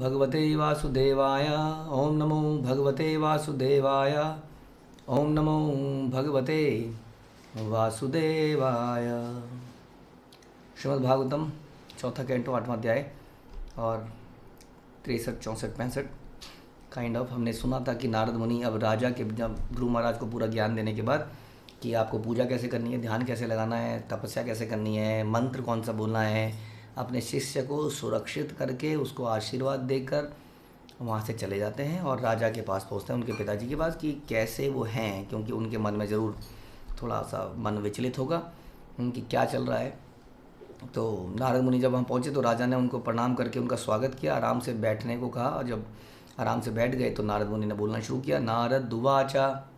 भगवते वासुदेवाय। ओम नमो भगवते वासुदेवाय। ओम नमो भगवते वासुदेवाय। श्रीमद् भागवतम चौथा कैंटो 8वां अध्याय और 63, 64, 65 काइंड ऑफ हमने सुना था कि नारद मुनि अब राजा के जब ध्रुव महाराज को पूरा ज्ञान देने के बाद कि आपको पूजा कैसे करनी है, ध्यान कैसे लगाना है, तपस्या कैसे करनी है, मंत्र कौन सा बोलना है, अपने शिष्य को सुरक्षित करके उसको आशीर्वाद देकर वहाँ से चले जाते हैं और राजा के पास पहुँचते हैं, उनके पिताजी के पास, कि कैसे वो हैं, क्योंकि उनके मन में ज़रूर थोड़ा सा मन विचलित होगा कि क्या चल रहा है। तो नारद मुनि जब वहाँ पहुँचे तो राजा ने उनको प्रणाम करके उनका स्वागत किया, आराम से बैठने को कहा, और जब आराम से बैठ गए तो नारद मुनि ने बोलना शुरू किया। नारद उवाचा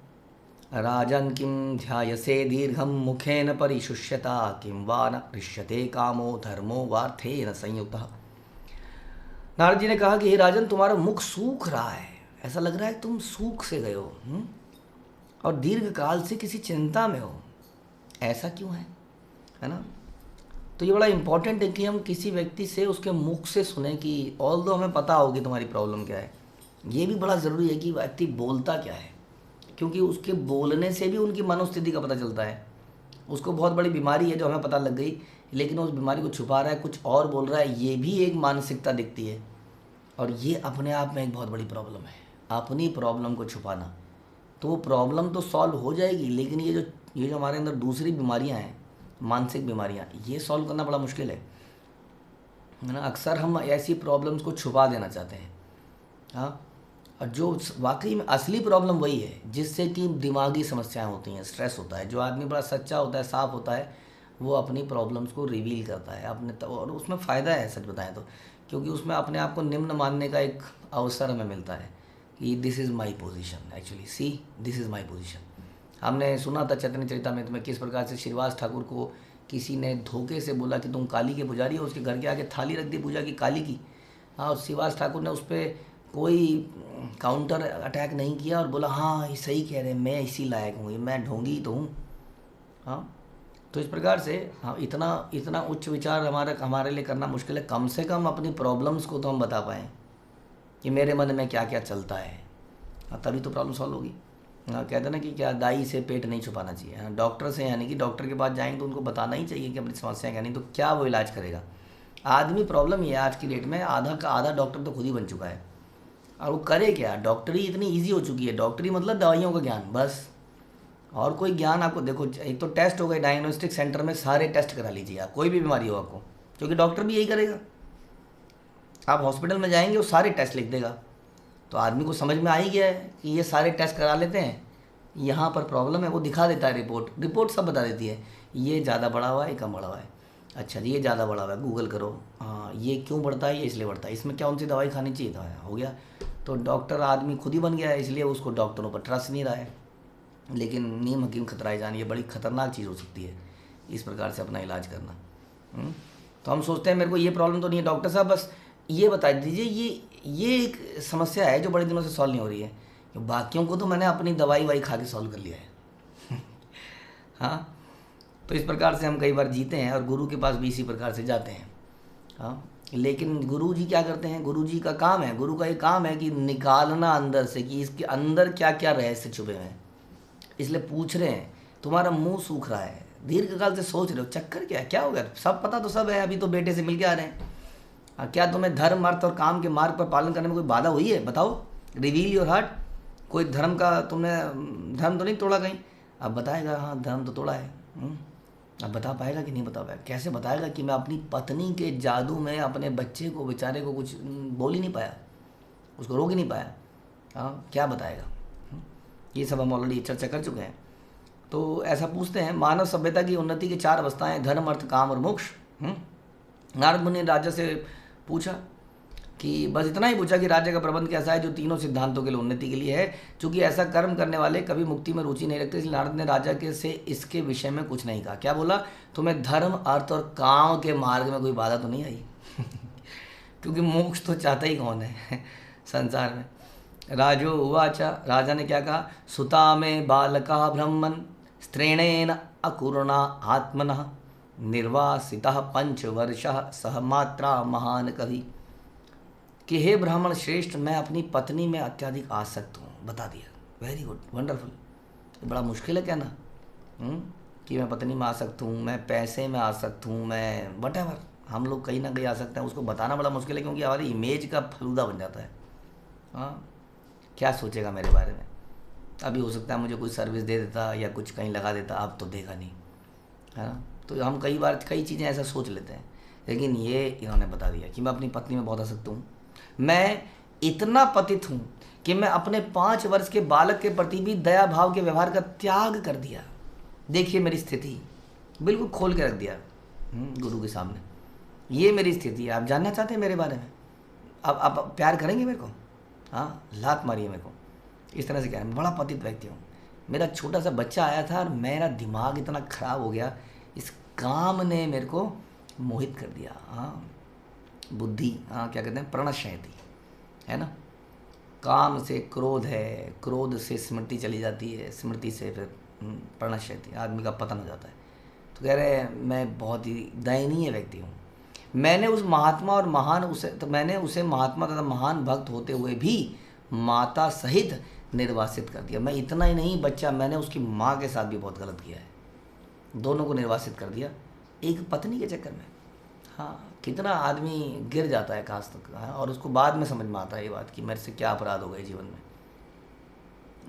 राजन् किं ध्यायसे दीर्घं मुखेन परिशुष्यता किं वा न हृष्यते कामो धर्मो वार्थेन संयुक्तः। नारद जी ने कहा कि हे राजन, तुम्हारा मुख सूख रहा है, ऐसा लग रहा है तुम सूख से गए हो और दीर्घ काल से किसी चिंता में हो, ऐसा क्यों है ना। तो ये बड़ा इम्पॉर्टेंट है कि हम किसी व्यक्ति से उसके मुख से सुने कि ऑल दो हमें पता होगी तुम्हारी प्रॉब्लम क्या है, ये भी बड़ा ज़रूरी है कि व्यक्ति बोलता क्या है, क्योंकि उसके बोलने से भी उनकी मनोस्थिति का पता चलता है। उसको बहुत बड़ी बीमारी है जो हमें पता लग गई, लेकिन उस बीमारी को छुपा रहा है, कुछ और बोल रहा है, ये भी एक मानसिकता दिखती है और ये अपने आप में एक बहुत बड़ी प्रॉब्लम है, अपनी प्रॉब्लम को छुपाना। तो वो प्रॉब्लम तो सॉल्व हो जाएगी, लेकिन ये जो हमारे अंदर दूसरी बीमारियां हैं, मानसिक बीमारियां, ये सॉल्व करना बड़ा मुश्किल है ना। अक्सर हम ऐसी प्रॉब्लम्स को छुपा देना चाहते हैं, हाँ, और जो वाकई में असली प्रॉब्लम वही है जिससे कि दिमागी समस्याएं होती हैं, स्ट्रेस होता है। जो आदमी बड़ा सच्चा होता है, साफ होता है, वो अपनी प्रॉब्लम्स को रिवील करता है अपने, और उसमें फ़ायदा है सच बताएं तो, क्योंकि उसमें अपने आप को निम्न मानने का एक अवसर हमें मिलता है कि this is my position, actually see this is my position. हमने सुना था चैतन्य चरितामृत में किस प्रकार से श्रीवास ठाकुर को किसी ने धोखे से बोला कि तुम काली के पुजारी हो, उसके घर के आगे थाली रख दी पूजा की काली की, हाँ, और श्रीवास ठाकुर ने उस पर कोई काउंटर अटैक नहीं किया और बोला हाँ ये सही कह रहे हैं, मैं इसी लायक हूँ, मैं ढोंगी तो हूँ, हाँ। तो इस प्रकार से हाँ, इतना उच्च विचार हमारे लिए करना मुश्किल है। कम से कम अपनी प्रॉब्लम्स को तो हम बता पाएँ कि मेरे मन में क्या क्या चलता है, हाँ, तभी तो प्रॉब्लम सॉल्व होगी। हाँ, कहते ना कि क्या दाई से पेट नहीं छुपाना चाहिए, हाँ, डॉक्टर से, यानी कि डॉक्टर के पास जाएंगे तो उनको बताना ही चाहिए कि अपनी समस्या क्या, नहीं तो क्या वो इलाज करेगा। आदमी प्रॉब्लम ये है आज की डेट में, आधा का आधा डॉक्टर तो खुद ही बन चुका है, और वो करे क्या, डॉक्टरी इतनी इजी हो चुकी है। डॉक्टरी मतलब दवाइयों का ज्ञान बस, और कोई ज्ञान आपको, देखो एक तो टेस्ट हो गए, डायग्नोस्टिक सेंटर में सारे टेस्ट करा लीजिए आप, कोई भी बीमारी हो आपको, क्योंकि डॉक्टर भी यही करेगा। आप हॉस्पिटल में जाएंगे वो सारे टेस्ट लिख देगा, तो आदमी को समझ में आ ही गया है कि ये सारे टेस्ट करा लेते हैं, यहाँ पर प्रॉब्लम है, वो दिखा देता है, रिपोर्ट सब बता देती है, ये ज़्यादा बढ़ा हुआ है, ये कम बढ़ा हुआ है, अच्छा जी ये ज़्यादा बढ़ा हुआ है, गूगल करो, हाँ ये क्यों बढ़ता है, ये इसलिए बढ़ता है, इसमें क्या सी दवाई खानी चाहिए, दवाई हो गया। तो डॉक्टर आदमी खुद ही बन गया है, इसलिए उसको डॉक्टरों पर ट्रस्ट नहीं रहा है। लेकिन नीम हकीम खतराए जान, ये बड़ी खतरनाक चीज़ हो सकती है, इस प्रकार से अपना इलाज करना। तो हम सोचते हैं मेरे को ये प्रॉब्लम तो नहीं है, डॉक्टर साहब बस ये बता दीजिए, ये एक समस्या है जो बड़े दिनों से सॉल्व नहीं हो रही है, बाकियों को तो मैंने अपनी दवाई वाई खा के सॉल्व कर लिया है। हाँ, तो इस प्रकार से हम कई बार जीते हैं और गुरु के पास भी इसी प्रकार से जाते हैं, हाँ। लेकिन गुरु जी क्या करते हैं, गुरु जी का काम है, गुरु का ये काम है कि निकालना अंदर से कि इसके अंदर क्या क्या रहस्य छुपे हुए हैं। इसलिए पूछ रहे हैं, तुम्हारा मुंह सूख रहा है, दीर्घकाल से सोच रहे हो, चक्कर क्या है, क्या हो गया, सब पता तो सब है, अभी तो बेटे से मिल के आ रहे हैं, हाँ, क्या तुम्हें धर्म अर्थ और काम के मार्ग पर पालन करने में कोई बाधा हुई है, बताओ, रिवील योर हार्ट। कोई धर्म का तुमने धर्म तो नहीं तोड़ा कहीं, अब बताएगा हाँ धर्म तो तोड़ा है, अब बता पाएगा कि नहीं बता पाएगा, कैसे बताएगा कि मैं अपनी पत्नी के जादू में अपने बच्चे को, बेचारे को कुछ बोल ही नहीं पाया, उसको रोक ही नहीं पाया, हाँ, क्या बताएगा। ये सब हम ऑलरेडी चर्चा कर चुके हैं। तो ऐसा पूछते हैं, मानव सभ्यता की उन्नति की 4 अवस्थाएं, धर्म अर्थ काम और मोक्ष। नारद मुनि ने राजा से पूछा कि बस इतना ही पूछा कि राज्य का प्रबंध कैसा है जो तीनों सिद्धांतों के लिए उन्नति के लिए है। चूंकि ऐसा कर्म करने वाले कभी मुक्ति में रुचि नहीं रखते, इसलिए नारद ने राजा के से इसके विषय में कुछ नहीं कहा। क्या बोला, तुम्हें धर्म अर्थ और काम के मार्ग में कोई बाधा तो नहीं आई। क्योंकि मोक्ष तो चाहता ही कौन है संसार में। राजो उवाचा, राजा ने क्या कहा, सुता में बालका ब्रह्मन स्त्रीणेन अकुर्णा आत्मनः निर्वासितः 5 वर्षः सह मात्रा महान कवि। कि हे ब्राह्मण श्रेष्ठ, मैं अपनी पत्नी में अत्यधिक आसक्त हूँ। बता दिया, वेरी गुड, वंडरफुल। बड़ा मुश्किल है कहना कि मैं पत्नी में आसक्त हूँ, मैं पैसे में आसक्त हूँ, मैं वटेवर, हम लोग कहीं ना कहीं आ सकते हैं। उसको बताना बड़ा मुश्किल है क्योंकि हमारी इमेज का फलूदा बन जाता है। हाँ, क्या सोचेगा मेरे बारे में। अभी हो सकता है मुझे कोई सर्विस दे देता या कुछ कहीं लगा देता, अब तो देगा नहीं, है ना। तो हम कई बार कई चीज़ें ऐसा सोच लेते हैं, लेकिन ये इन्होंने बता दिया कि मैं अपनी पत्नी में बहुत आसक्त हूँ, मैं इतना पतित हूँ कि मैं अपने 5 वर्ष के बालक के प्रति भी दया भाव के व्यवहार का त्याग कर दिया। देखिए मेरी स्थिति, बिल्कुल खोल के रख दिया गुरु के सामने, ये मेरी स्थिति है। आप जानना चाहते हैं मेरे बारे में, अब आप प्यार करेंगे मेरे को, हाँ, लात मारिए मेरे को। इस तरह से क्या है, बड़ा पतित व्यक्ति हूँ। मेरा छोटा सा बच्चा आया था और मेरा दिमाग इतना खराब हो गया, इस काम ने मेरे को मोहित कर दिया। हाँ, बुद्धि, हाँ, क्या कहते हैं, प्रणश्यति, है ना। काम से क्रोध है, क्रोध से स्मृति चली जाती है, स्मृति से फिर प्रणश्यति, आदमी का पतन हो जाता है। तो कह रहे हैं मैं बहुत ही दयनीय व्यक्ति हूँ। मैंने उस महात्मा और महान मैंने उसे महात्मा तथा महान भक्त होते हुए भी माता सहित निर्वासित कर दिया। मैं इतना ही नहीं, बच्चा, मैंने उसकी माँ के साथ भी बहुत गलत किया है, दोनों को निर्वासित कर दिया एक पत्नी के चक्कर में। हाँ, कितना आदमी गिर जाता है काश तक, और उसको बाद में समझ में आता है ये बात कि मेरे से क्या अपराध हो गए जीवन में।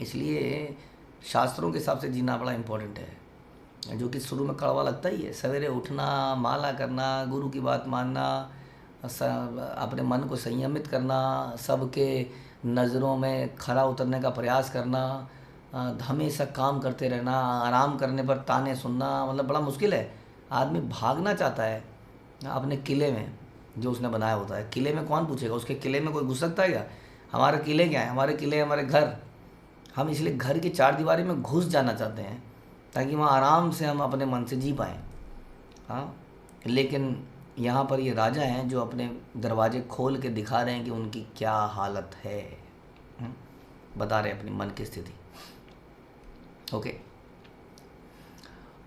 इसलिए शास्त्रों के हिसाब से जीना बड़ा इम्पोर्टेंट है, जो कि शुरू में कड़वा लगता ही है। सवेरे उठना, माला करना, गुरु की बात मानना, अपने मन को संयमित करना, सबके नज़रों में खरा उतरने का प्रयास करना, हमेशा काम करते रहना, आराम करने पर ताने सुनना, मतलब बड़ा मुश्किल है। आदमी भागना चाहता है अपने किले में जो उसने बनाया होता है। किले में कौन पूछेगा, उसके किले में कोई घुस सकता है क्या। हमारे किले क्या है, हमारे किले हमारे घर। हम इसलिए घर की 4 दीवारी में घुस जाना चाहते हैं ताकि वहाँ आराम से हम अपने मन से जी पाएँ। हाँ, लेकिन यहाँ पर ये राजा हैं जो अपने दरवाजे खोल के दिखा रहे हैं कि उनकी क्या हालत है, बता रहे हैं अपनी मन की स्थिति। ओके।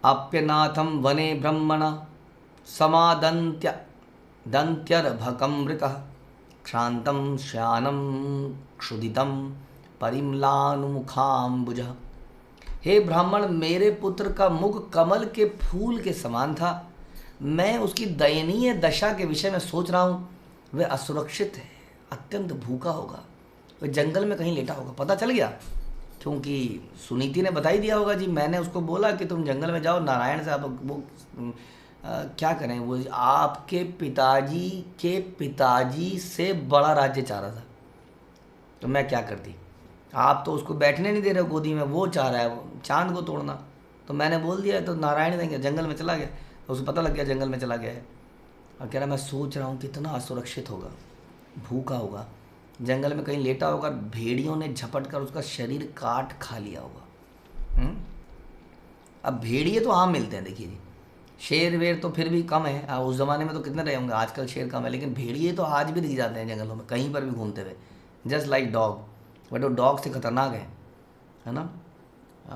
आप्यनाथम वने ब्रह्मण समादंत्य दंत्यर्भकमृकः क्षांतं श्यानं क्षुदितं परिम्लानुमुखाम्बुजः। हे ब्राह्मण, मेरे पुत्र का मुख कमल के फूल के समान था। मैं उसकी दयनीय दशा के विषय में सोच रहा हूँ। वह असुरक्षित है, अत्यंत भूखा होगा, वह जंगल में कहीं लेटा होगा। पता चल गया क्योंकि सुनीति ने बता ही दिया होगा जी, मैंने उसको बोला कि तुम जंगल में जाओ, नारायण से आप वो क्या करें, वो आपके पिताजी के पिताजी से बड़ा राज्य चाह रहा था, तो मैं क्या करती। आप तो उसको बैठने नहीं दे रहे हो गोदी में, वो चाह रहा है वो चांद को तोड़ना, तो मैंने बोल दिया तो नारायण देंगे। जंगल में चला गया, तो उसे पता लग गया जंगल में चला गया है, और कह रहा मैं सोच रहा हूँ कितना असुरक्षित होगा, भूखा होगा, जंगल में कहीं लेटा होगा, भेड़ियों ने झपट कर उसका शरीर काट खा लिया होगा। अब भेड़िए तो आम मिलते हैं, देखिए जी, शेर वेर तो फिर भी कम है, उस ज़माने में तो कितने रहे होंगे, आजकल शेर कम है, लेकिन भेड़िए तो आज भी दिख जाते हैं जंगलों में, कहीं पर भी घूमते हुए, जस्ट लाइक डॉग। बट वो डॉग से खतरनाक है ना।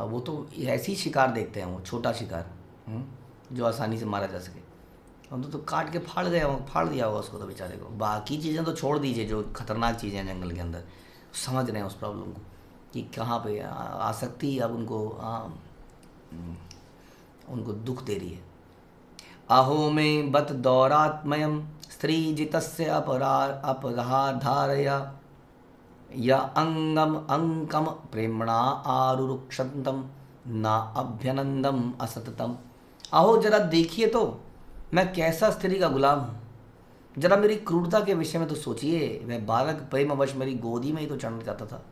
वो तो ऐसी शिकार देखते हैं, वो छोटा शिकार जो आसानी से मारा जा सके। हम तो काट के फाड़ दिया होगा उसको तो बेचारे को। बाकी चीज़ें तो छोड़ दीजिए, जो खतरनाक चीज़ें हैं जंगल के अंदर, समझ रहे हैं उस प्रॉब्लम को कि कहाँ पे आसक्ति अब उनको दुख दे रही है। अहो में बत दौरात्मयम स्त्री जितस्य अपराधारया या अंगम अंकम प्रेमणा आरुरुक्षंतम ना अभ्यनंदम असततम। अहो जरा देखिए तो मैं कैसा स्त्री का गुलाम हूँ, जरा मेरी क्रूरता के विषय में तो सोचिए। वह बालक प्रेमवश मेरी गोदी में ही तो चढ़ना चाहता था,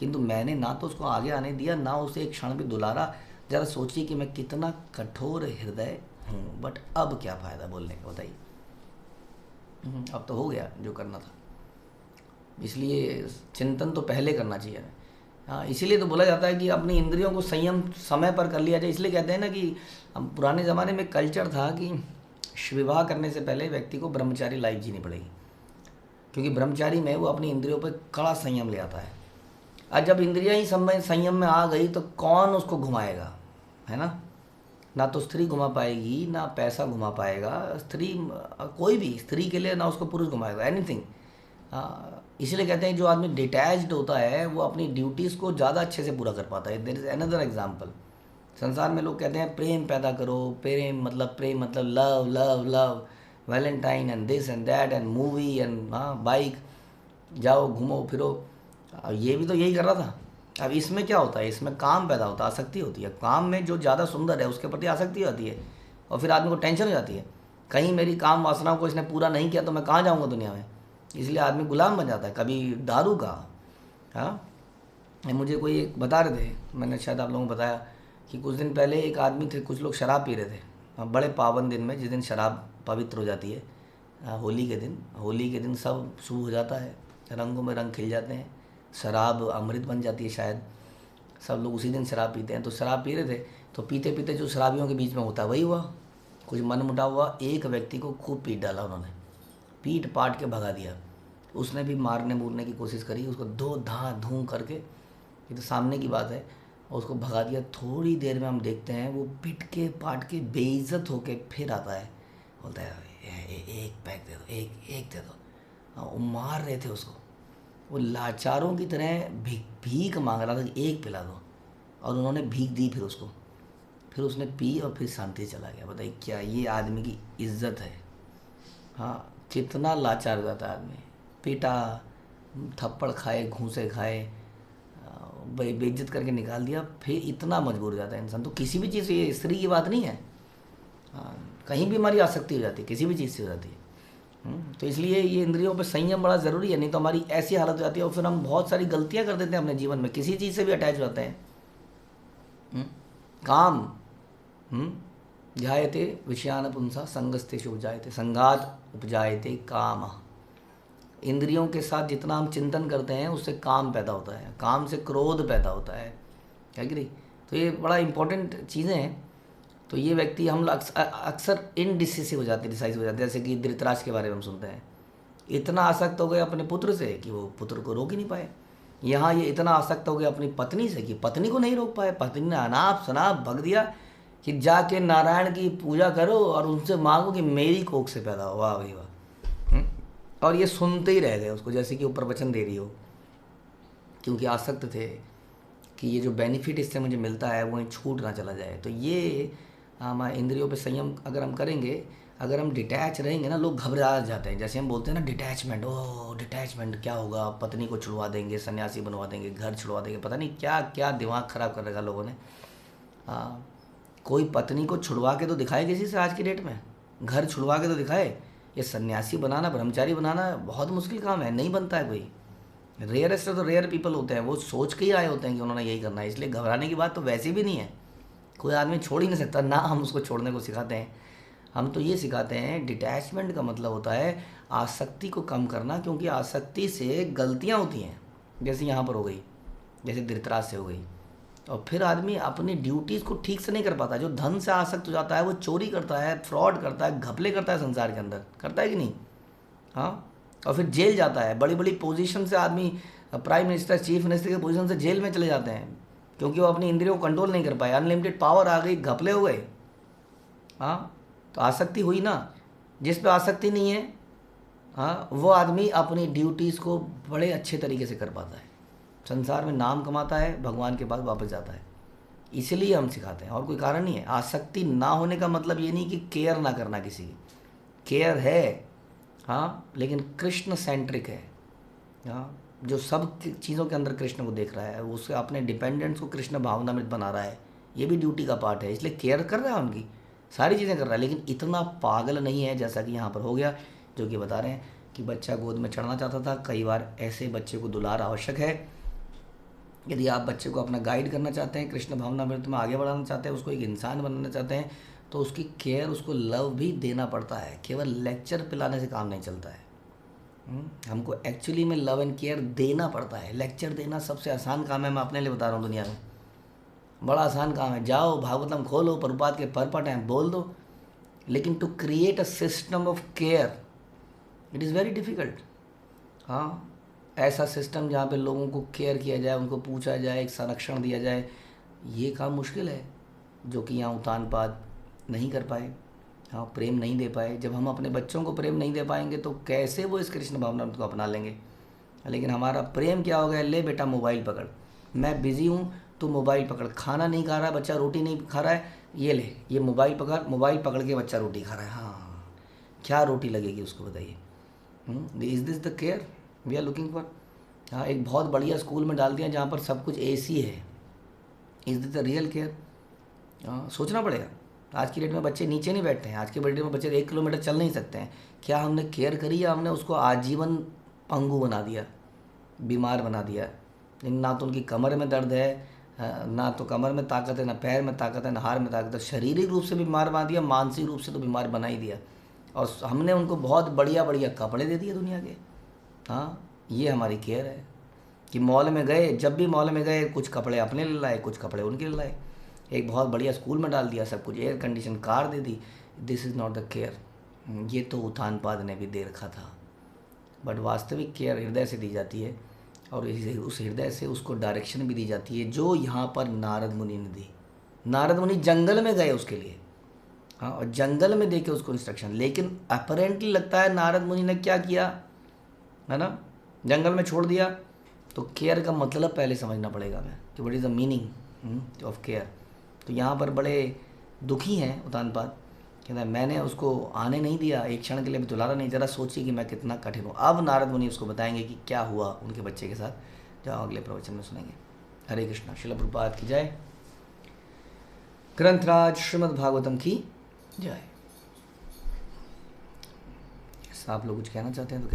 किंतु मैंने ना तो उसको आगे आने दिया, ना उसे एक क्षण भी दुलारा। जरा सोचिए कि मैं कितना कठोर हृदय हूँ। बट अब क्या फ़ायदा बोलने का, बताइए। अब तो हो गया जो करना था, इसलिए चिंतन तो पहले करना चाहिए। हाँ, इसीलिए तो बोला जाता है कि अपनी इंद्रियों को संयम समय पर कर लिया जाए। इसलिए कहते हैं ना कि हम पुराने ज़माने में कल्चर था कि विवाह करने से पहले व्यक्ति को ब्रह्मचारी लाइफ जीनी पड़ेगी, क्योंकि ब्रह्मचारी में वो अपनी इंद्रियों पर कड़ा संयम ले आता है। और जब इंद्रियां ही संयम में आ गई तो कौन उसको घुमाएगा, है ना। ना तो स्त्री घुमा पाएगी, ना पैसा घुमा पाएगा स्त्री, कोई भी स्त्री के लिए, ना उसको पुरुष घुमाएगा, एनीथिंग। इसलिए कहते हैं जो आदमी डिटैच्ड होता है वो अपनी ड्यूटीज़ को ज़्यादा अच्छे से पूरा कर पाता है। There is another example. संसार में लोग कहते हैं प्रेम पैदा करो, प्रेम मतलब love love love, Valentine and this and that and movie and bike, जाओ घूमो फिरो। अब ये भी तो यही कर रहा था। अब इसमें क्या होता है, इसमें काम पैदा होता है, आसक्ति होती है। काम में जो ज़्यादा सुंदर है उसके प्रति आसक्ति होती है और फिर आदमी को टेंशन हो जाती है, कहीं मेरी काम वासनाओं को इसने पूरा नहीं किया तो मैं कहाँ जाऊँगा दुनिया में। इसलिए आदमी गुलाम बन जाता है। कभी दारू का, हाँ, मुझे कोई एक बता रहे थे, मैंने शायद आप लोगों को बताया कि कुछ दिन पहले एक आदमी थे, कुछ लोग शराब पी रहे थे बड़े पावन दिन में, जिस दिन शराब पवित्र हो जाती है, होली के दिन। होली के दिन सब शुभ हो जाता है, रंगों में रंग खिल जाते हैं, शराब अमृत बन जाती है शायद, सब लोग उसी दिन शराब पीते हैं। तो शराब पी रहे थे, तो पीते पीते जो शराबियों के बीच में होता है वही हुआ, कुछ मनमुटाव हुआ, एक व्यक्ति को खूब पीट डाला उन्होंने, पीट पाट के भगा दिया। उसने भी मारने मूरने की कोशिश करी, उसको दो धाँ धूँ करके, ये तो सामने की बात है, और उसको भगा दिया। थोड़ी देर में हम देखते हैं वो पिट के पाट के बेइज्जत होके फिर आता है, बोलता है एक पैक दे दो, एक दे दो। वो मार रहे थे उसको, वो लाचारों की तरह भीख मांग रहा था कि एक पिला दो, और उन्होंने भीख दी फिर उसको, फिर उसने पी और फिर शांति चला गया। बताइए क्या ये आदमी की इज्जत है? हाँ, कितना लाचार हो जाता है आदमी, पीटा, थप्पड़ खाए, घूंसे खाए, बेइज्जत करके निकाल दिया, फिर इतना मजबूर हो जाता है इंसान। तो किसी भी चीज़ से, ये स्त्री की बात नहीं है, कहीं भी हमारी आसक्ति हो जाती है, किसी भी चीज़ से हो जाती है। तो इसलिए ये इंद्रियों पर संयम बड़ा ज़रूरी है, नहीं तो हमारी ऐसी हालत हो जाती है और फिर हम बहुत सारी गलतियां कर देते हैं अपने जीवन में, किसी चीज़ से भी अटैच हो जाते हैं। काम ध्यायते विषयान पुंसा संगस्तेषु उपजायते संगात उपजायते काम। इंद्रियों के साथ जितना हम चिंतन करते हैं उससे काम पैदा होता है, काम से क्रोध पैदा होता है कि नहीं? तो ये बड़ा इंपॉर्टेंट चीज़ें हैं। तो ये व्यक्ति हम अक्सर इनडिसिसिव हो जाते, डिसाइसिव हो जाते हैं। जैसे कि धृतराष्ट्र के बारे में हम सुनते हैं, इतना आसक्त हो गए अपने पुत्र से कि वो पुत्र को रोक ही नहीं पाए। यहाँ ये इतना आसक्त हो गए अपनी पत्नी से कि पत्नी को नहीं रोक पाए। पत्नी ने अनाप शनाप भग दिया कि जाके नारायण की पूजा करो और उनसे मांगो कि मेरी कोख से पैदा हो। वाह भाई वाह। और ये सुनते ही रह गए उसको, जैसे कि वो प्रवचन दे रही हो, क्योंकि आसक्त थे कि ये जो बेनिफिट इससे मुझे मिलता है वो छूट ना चला जाए। तो ये हमारे इंद्रियों पे संयम अगर हम करेंगे, अगर हम डिटैच रहेंगे ना, लोग घबरा जाते हैं। जैसे हम बोलते हैं ना डिटैचमेंट, ओह डिटैचमेंट क्या होगा, पत्नी को छुड़वा देंगे, सन्यासी बनवा देंगे, घर छुड़वा देंगे, पता नहीं क्या क्या दिमाग ख़राब कर रखा लोगों ने। कोई पत्नी को छुड़वा के तो दिखाए किसी से आज की डेट में, घर छुड़वा के तो दिखाए। ये सन्यासी बनाना, ब्रह्मचारी बनाना बहुत मुश्किल काम है, नहीं बनता है कोई। रेयरेस्ट तो रेयर पीपल होते हैं, वो सोच के ही आए होते हैं कि उन्होंने यही करना है। इसलिए घबराने की बात तो वैसे भी नहीं है, कोई आदमी छोड़ ही नहीं सकता ना। हम उसको छोड़ने को सिखाते हैं, हम तो ये सिखाते हैं डिटैचमेंट का मतलब होता है आसक्ति को कम करना, क्योंकि आसक्ति से गलतियाँ होती हैं, जैसे यहाँ पर हो गई, जैसे धृतराष्ट्र से हो गई। और फिर आदमी अपनी ड्यूटीज़ को ठीक से नहीं कर पाता। जो धन से आसक्त हो जाता है वो चोरी करता है, फ्रॉड करता है, घपले करता है संसार के अंदर, करता है कि नहीं? हाँ, और फिर जेल जाता है। बड़ी बड़ी पोजीशन से आदमी, प्राइम मिनिस्टर, चीफ मिनिस्टर के पोजीशन से जेल में चले जाते हैं, क्योंकि वो अपनी इंद्रियों को कंट्रोल नहीं कर पाए। अनलिमिटेड पावर आ गई, घपले हो गए। हाँ, तो आसक्ति हुई ना। जिस पे आसक्ति नहीं है, हाँ, वो आदमी अपनी ड्यूटीज़ को बड़े अच्छे तरीके से कर पाता है, संसार में नाम कमाता है, भगवान के पास वापस जाता है। इसलिए हम सिखाते हैं, और कोई कारण नहीं है। आसक्ति ना होने का मतलब ये नहीं कि केयर ना करना किसी की, केयर है, हाँ, लेकिन कृष्ण सेंट्रिक है। हाँ, जो सब चीज़ों के अंदर कृष्ण को देख रहा है, वो उसके अपने डिपेंडेंट्स को कृष्ण भावनामृत बना रहा है, ये भी ड्यूटी का पार्ट है। इसलिए केयर कर रहा है, उनकी सारी चीज़ें कर रहा है, लेकिन इतना पागल नहीं है जैसा कि यहाँ पर हो गया, जो कि बता रहे हैं कि बच्चा गोद में चढ़ना चाहता था। कई बार ऐसे बच्चे को दुलार आवश्यक है। यदि आप बच्चे को अपना गाइड करना चाहते हैं, कृष्ण भावनामृत में आगे बढ़ाना चाहते हैं, उसको एक इंसान बनाना चाहते हैं, तो उसकी केयर, उसको लव भी देना पड़ता है। केवल लेक्चर पिलाने से काम नहीं चलता है। हमको एक्चुअली में लव एंड केयर देना पड़ता है। लेक्चर देना सबसे आसान काम है, मैं अपने लिए बता रहा हूँ, दुनिया में बड़ा आसान काम है। जाओ भागवतम खोलो, प्रभुपाद के परपट हैं, बोल दो। लेकिन to create a system of care, it is very difficult. हाँ, ऐसा सिस्टम जहाँ पे लोगों को केयर किया जाए, उनको पूछा जाए, एक संरक्षण दिया जाए, ये काम मुश्किल है, जो कि यहाँ उत्तानपाद नहीं कर पाए। हाँ, प्रेम नहीं दे पाए। जब हम अपने बच्चों को प्रेम नहीं दे पाएंगे तो कैसे वो इस कृष्ण भावना को अपना लेंगे। लेकिन हमारा प्रेम क्या हो गया, ले बेटा मोबाइल पकड़, मैं बिज़ी हूँ तो मोबाइल पकड़, खाना नहीं खा रहा है बच्चा, रोटी नहीं खा रहा है, ये ले ये मोबाइल पकड़, मोबाइल पकड़ के बच्चा रोटी खा रहा है। हाँ, क्या रोटी लगेगी उसको बताइए। Is this the care we are looking for. हाँ, एक बहुत बढ़िया स्कूल में डाल दिया जहाँ पर सब कुछ एसी है। Is this the real care. सोचना पड़ेगा। आज की डेट में बच्चे नीचे नहीं बैठते हैं, आज के डेट में बच्चे 1 किलोमीटर चल नहीं सकते हैं। क्या हमने केयर करी या हमने उसको आजीवन पंगु बना दिया, बीमार बना दिया। ना तो उनकी कमर में दर्द है, ना तो कमर में ताकत है, ना पैर में ताकत है, ना हाथ में ताकत है। शारीरिक रूप से बीमार बना दिया, मानसिक रूप से तो बीमार बना ही दिया। और हमने उनको बहुत बढ़िया बढ़िया कपड़े दे दिए दुनिया के। हाँ, ये हमारी केयर है कि मॉल में गए, जब भी मॉल में गए कुछ कपड़े अपने ले लाए, कुछ कपड़े उनके ले लाए। एक बहुत बढ़िया स्कूल में डाल दिया, सब कुछ air condition car they the. This is not the care. ये तो उत्थानपाद ने भी दे रखा था। बट वास्तविक केयर हृदय से दी जाती है, और उस हृदय से उसको डायरेक्शन भी दी जाती है, जो यहाँ पर नारद मुनि ने दी। नारद मुनि जंगल में गए उसके लिए। हाँ, और जंगल में देके उसको इंस्ट्रक्शन। लेकिन अपेरेंटली लगता है नारद मुनि ने क्या किया, है ना, जंगल में छोड़ दिया। तो केयर का मतलब पहले समझना पड़ेगा हमें कि what is the meaning of care. तो यहाँ पर बड़े दुखी हैं उत्तानपाद, कहता है मैंने उसको आने नहीं दिया, एक क्षण के लिए भी दुलारा नहीं। ज़रा सोचिए कि मैं कितना कठिन हूँ। अब नारद मुनि उसको बताएंगे कि क्या हुआ उनके बच्चे के साथ, जो अगले प्रवचन में सुनेंगे। हरे कृष्णा। श्रील प्रभुपाद की जय। ग्रंथराज श्रीमद् भागवतम की जय। आप लोग कुछ कहना चाहते हैं तो क्या